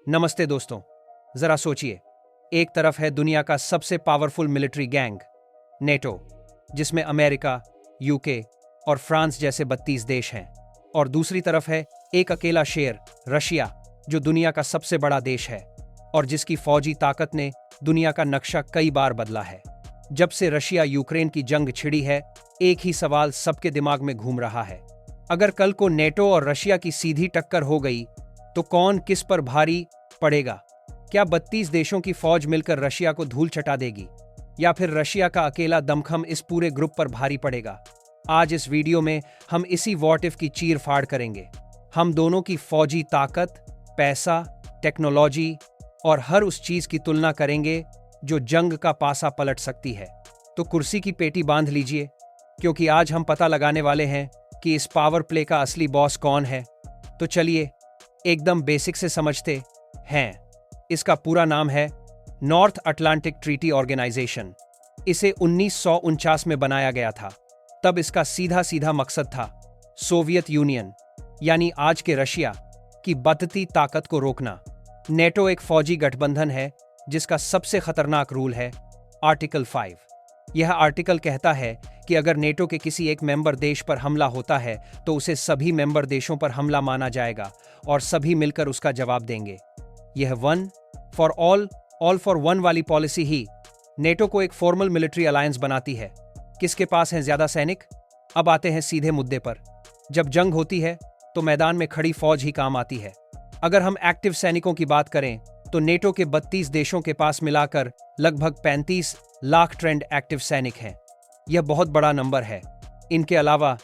नमस्ते दोस्तों, जरा सोचिए। एक तरफ है दुनिया का सबसे पावरफुल मिलिट्री गैंग नेटो, जिसमें अमेरिका, यूके और फ्रांस जैसे 32 देश हैं, और दूसरी तरफ है एक अकेला शेर रशिया, जो दुनिया का सबसे बड़ा देश है और जिसकी फौजी ताकत ने दुनिया का नक्शा कई बार बदला है। जब से रशिया यूक्रेन की जंग छिड़ी है, एक ही सवाल सबके दिमाग में घूम रहा है। अगर कल को नेटो और रशिया की सीधी टक्कर हो गई तो कौन किस पर भारी पड़ेगा? क्या 32 देशों की फौज मिलकर रशिया को धूल चटा देगी, या फिर रशिया का अकेला दमखम इस पूरे ग्रुप पर भारी पड़ेगा? आज इस वीडियो में हम इसी व्हाट इफ की चीर फाड़ करेंगे। हम दोनों की फौजी ताकत, पैसा, टेक्नोलॉजी और हर उस चीज की तुलना करेंगे जो जंग का पासा पलट सकती है। तो कुर्सी की पेटी बांध लीजिए, क्योंकि आज हम पता लगाने वाले हैं कि इस पावर प्ले का असली बॉस कौन है। तो चलिए एकदम बेसिक से समझते हैं। इसका पूरा नाम है नॉर्थ अटलांटिक ट्रीटी ऑर्गेनाइजेशन। इसे 1949 में बनाया गया था। तब इसका सीधा सीधा मकसद था सोवियत यूनियन, यानी आज के रशिया, की बढ़ती ताकत को रोकना। नेटो एक फौजी गठबंधन है जिसका सबसे खतरनाक रूल है आर्टिकल 5। यह आर्टिकल कहता है कि अगर नेटो के किसी एक मेंबर देश पर हमला होता है तो उसे सभी मेंबर देशों पर हमला माना जाएगा और सभी मिलकर उसका जवाब देंगे। यह one for all for one वाली पॉलिसी ही नेटो को एक फॉर्मल मिलिट्री अलायंस बनाती है। किसके पास हैं ज्यादा सैनिक? अब आते हैं सीधे मुद्दे पर। जब जंग होती है तो मैदान में खड़ी फौज ही काम आती है। अगर हम एक्टिव सैनिकों की बात करें तो नेटो के 32 देशों के पास मिलाकर लगभग 35 लाख ट्रेंड एक्टिव सैनिक हैं। यह बहुत बड़ा नंबर है। इनके अलावा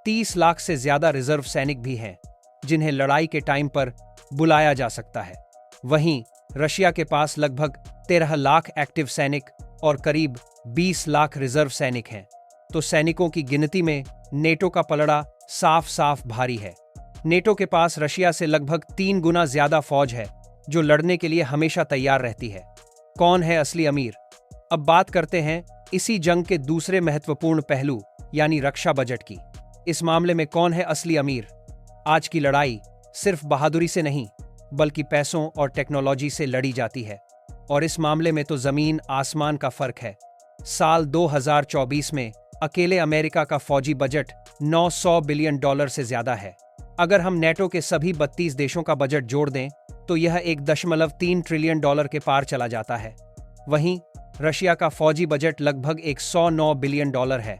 30 लाख से ज्यादा रिजर्व सैनिक भी हैं, जिन्हें लड़ाई के टाइम पर बुलाया जा सकता है। वहीं रशिया के पास लगभग 13 लाख एक्टिव सैनिक और करीब 20 लाख रिजर्व सैनिक हैं। तो सैनिकों की गिनती में नेटो का पलड़ा साफ साफ भारी है। नेटो के पास रशिया से लगभग 3 गुना ज्यादा फौज है, जो लड़ने के लिए हमेशा तैयार रहती है। कौन है असली अमीर? अब बात करते हैं इसी जंग के दूसरे महत्वपूर्ण पहलू, यानी रक्षा बजट की। इस मामले में कौन है असली अमीर? आज की लड़ाई सिर्फ बहादुरी से नहीं, बल्कि पैसों और टेक्नोलॉजी से लड़ी जाती है, और इस मामले में तो जमीन आसमान का फर्क है। साल 2024 में अकेले अमेरिका का फौजी बजट $900 बिलियन से ज्यादा है। अगर हम नेटो के सभी 32 देशों का बजट जोड़ दें तो यह $1.3 ट्रिलियन के पार चला जाता है। वहीं रशिया का फौजी बजट लगभग $109 बिलियन है।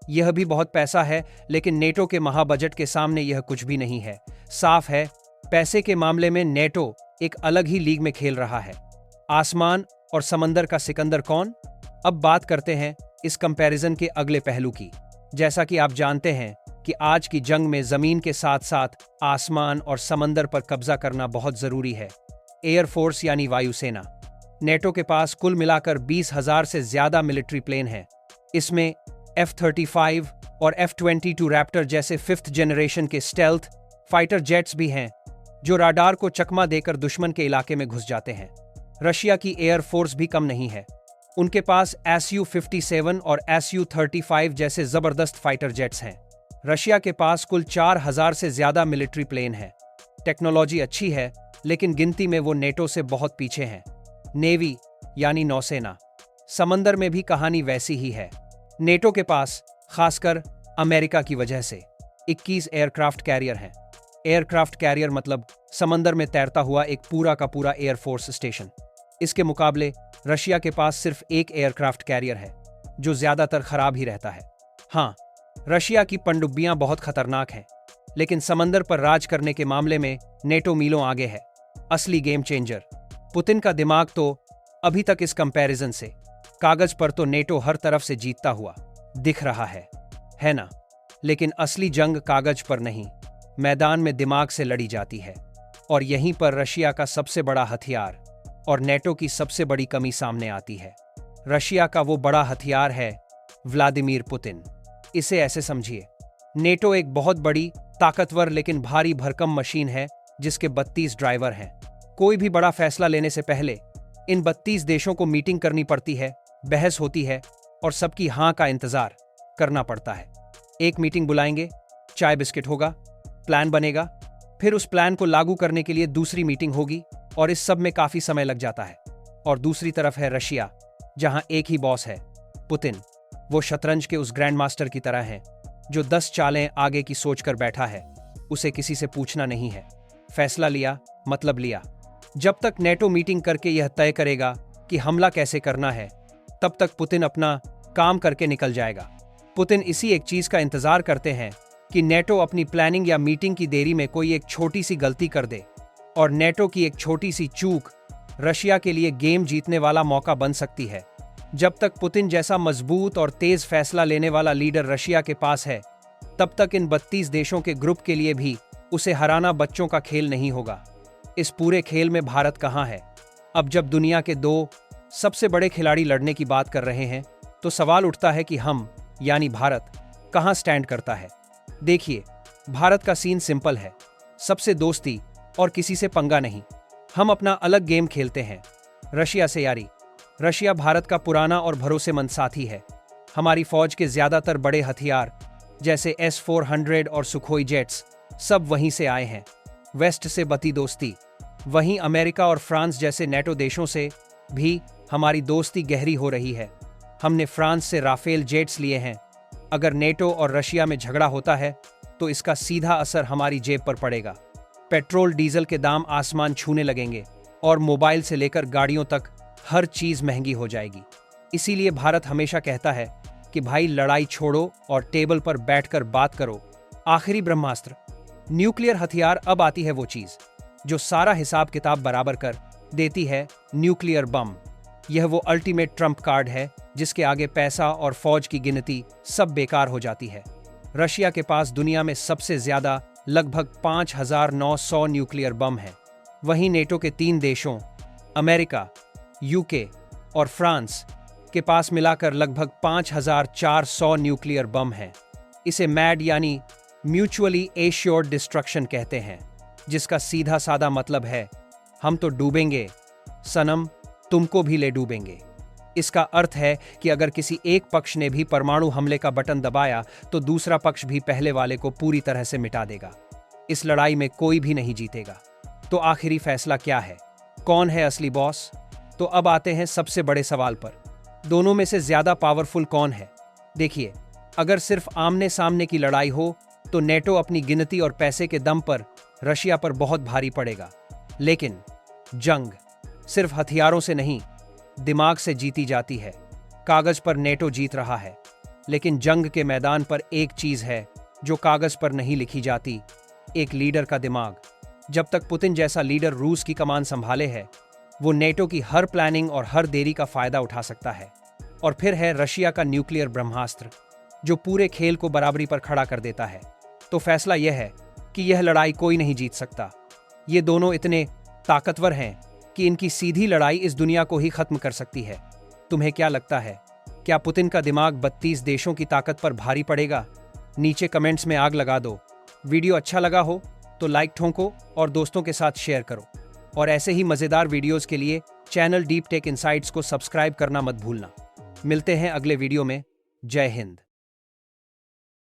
यह भी बहुत पैसा है, लेकिन नेटो के महाबजट के सामने यह कुछ भी नहीं है। साफ है, पैसे के मामले में नेटो एक अलग ही लीग में खेल रहा है। आसमान और समंदर का सिकंदर कौन? अब बात करते हैं इस कंपैरिजन के अगले पहलू की। जैसा कि आप जानते हैं कि आज की जंग में जमीन के साथ साथ आसमान और समंदर पर कब्जा करना बहुत जरूरी है। एयरफोर्स यानी वायुसेना। नेटो के पास कुल मिलाकर 20,000 से ज्यादा मिलिट्री प्लेन हैं। इसमें F-35 और F-22 रैप्टर जैसे 5th जनरेशन के स्टेल्थ फाइटर जेट्स भी हैं, जो राडार को चकमा देकर दुश्मन के इलाके में घुस जाते हैं। रशिया की एयरफोर्स भी कम नहीं है। उनके पास Su-57 और Su-35 जैसे जबरदस्त फाइटर जेट्स हैं। रशिया के पास कुल 4,000 से ज्यादा मिलिट्री प्लेन हैं। टेक्नोलॉजी अच्छी है, लेकिन गिनती में वो नेटो से बहुत पीछे हैं। नेवी यानी नौसेना। समंदर में भी कहानी वैसी ही है। नेटो के पास, खासकर अमेरिका की वजह से, 21 एयरक्राफ्ट कैरियर हैं। एयरक्राफ्ट कैरियर मतलब समंदर में तैरता हुआ एक पूरा का पूरा एयरफोर्स स्टेशन। इसके मुकाबले रशिया के पास सिर्फ एक एयरक्राफ्ट कैरियर है, जो ज्यादातर खराब ही रहता है। हाँ, रशिया की पनडुब्बियां बहुत खतरनाक हैं, लेकिन समंदर पर राज करने के मामले में नेटो मीलों आगे है। असली गेम चेंजर पुतिन का दिमाग तो अभी तक इस कंपैरिजन से, कागज पर तो नेटो हर तरफ से जीतता हुआ दिख रहा है ना? लेकिन असली जंग कागज पर नहीं, मैदान में दिमाग से लड़ी जाती है। और यहीं पर रशिया का सबसे बड़ा हथियार और नेटो की सबसे बड़ी कमी सामने आती है। रशिया का वो बड़ा हथियार है व्लादिमीर पुतिन। इसे ऐसे समझिए, नेटो एक बहुत बड़ी, ताकतवर लेकिन भारी भरकम मशीन है जिसके 32 ड्राइवर हैं। कोई भी बड़ा फैसला लेने से पहले इन 32 देशों को मीटिंग करनी पड़ती है, बहस होती है और सबकी हाँ का इंतजार करना पड़ता है। एक मीटिंग बुलाएंगे, चाय बिस्किट होगा, प्लान बनेगा, फिर उस प्लान को लागू करने के लिए दूसरी मीटिंग होगी, और इस सब में काफी समय लग जाता है। और दूसरी तरफ है रशिया, जहां एक ही बॉस है, पुतिन। वो शतरंज के उस ग्रैंड मास्टर की तरह है जो 10 चालें आगे की सोचकर बैठा है। उसे किसी से पूछना नहीं है, फैसला लिया मतलब लिया। जब तक नेटो मीटिंग करके यह तय करेगा कि हमला कैसे करना है, तब तक पुतिन अपना काम करके निकल जाएगा। पुतिन इसी एक चीज का इंतजार करते हैं कि नेटो अपनी प्लानिंग या मीटिंग की देरी में कोई एक छोटी सी गलती कर दे, और नेटो की एक छोटी सी चूक रशिया के लिए गेम जीतने वाला मौका बन सकती है। जब तक पुतिन जैसा मजबूत और तेज फैसला लेने वाला लीडर रशिया के पास है, तब तक इन 32 देशों के ग्रुप के लिए भी उसे हराना बच्चों का खेल नहीं होगा। इस पूरे खेल में भारत कहाँ है? अब जब दुनिया के 2 सबसे बड़े खिलाड़ी लड़ने की बात कर रहे हैं, तो सवाल उठता है कि हम यानी भारत कहाँ स्टैंड करता है। देखिए, भारत का सीन सिंपल है, सबसे दोस्ती और किसी से पंगा नहीं। हम अपना अलग गेम खेलते हैं। रशिया से यारी। रशिया भारत का पुराना और भरोसेमंद साथी है। हमारी फौज के ज्यादातर बड़े हथियार जैसे S-400 और सुखोई जेट्स सब वहीं से आए हैं। वेस्ट से बती दोस्ती। वहीं अमेरिका और फ्रांस जैसे नेटो देशों से भी हमारी दोस्ती गहरी हो रही है। हमने फ्रांस से राफेल जेट्स लिए हैं। अगर नेटो और रशिया में झगड़ा होता है तो इसका सीधा असर हमारी जेब पर पड़ेगा। पेट्रोल डीजल के दाम आसमान छूने लगेंगे और मोबाइल से लेकर गाड़ियों तक हर चीज महंगी हो जाएगी। इसीलिए भारत हमेशा कहता है कि भाई लड़ाई छोड़ो और टेबल पर बैठकर बात करो। आखिरी ब्रह्मास्त्र, न्यूक्लियर हथियार। अब आती है वो चीज जो सारा हिसाब किताब बराबर कर देती है, न्यूक्लियर बम। यह वो अल्टीमेट ट्रम्प कार्ड है जिसके आगे पैसा और फौज की गिनती सब बेकार हो जाती है। रशिया के पास दुनिया में सबसे ज्यादा लगभग 5,900 न्यूक्लियर बम है। वहीं नेटो के 3 देशों अमेरिका, यूके और फ्रांस के पास मिलाकर लगभग 5,400 न्यूक्लियर बम हैं। इसे मैड यानी म्यूचुअली एश्योर्ड डिस्ट्रक्शन कहते हैं, जिसका सीधा साधा मतलब है हम तो डूबेंगे सनम, तुमको भी ले डूबेंगे। इसका अर्थ है कि अगर किसी एक पक्ष ने भी परमाणु हमले का बटन दबाया तो दूसरा पक्ष भी पहले वाले को पूरी तरह से मिटा देगा। इस लड़ाई में कोई भी नहीं जीतेगा। तो आखिरी फैसला क्या है? कौन है असली बॉस? तो अब आते हैं सबसे बड़े सवाल पर, दोनों में से ज्यादा पावरफुल कौन है? देखिए, अगर सिर्फ आमने सामने की लड़ाई हो तो नेटो अपनी गिनती और पैसे के दम पर रशिया पर बहुत भारी पड़ेगा। लेकिन जंग सिर्फ हथियारों से नहीं, दिमाग से जीती जाती है। कागज पर नेटो जीत रहा है, लेकिन जंग के मैदान पर एक चीज है जो कागज पर नहीं लिखी जाती, एक लीडर का दिमाग। जब तक पुतिन जैसा लीडर रूस की कमान संभाले है, वो नेटो की हर प्लानिंग और हर देरी का फायदा उठा सकता है। और फिर है रशिया का न्यूक्लियर ब्रह्मास्त्र, जो पूरे खेल को बराबरी पर खड़ा कर देता है। तो फैसला यह है कि यह लड़ाई कोई नहीं जीत सकता। ये दोनों इतने ताकतवर हैं कि इनकी सीधी लड़ाई इस दुनिया को ही खत्म कर सकती है। तुम्हें क्या लगता है? क्या पुतिन का दिमाग 32 देशों की ताकत पर भारी पड़ेगा? नीचे कमेंट्स में आग लगा दो। वीडियो अच्छा लगा हो तो लाइक ठोंको और दोस्तों के साथ शेयर करो। और ऐसे ही मजेदार वीडियोस के लिए चैनल डीप टेक इनसाइट्स को सब्सक्राइब करना मत भूलना। मिलते हैं अगले वीडियो में। जय हिंद।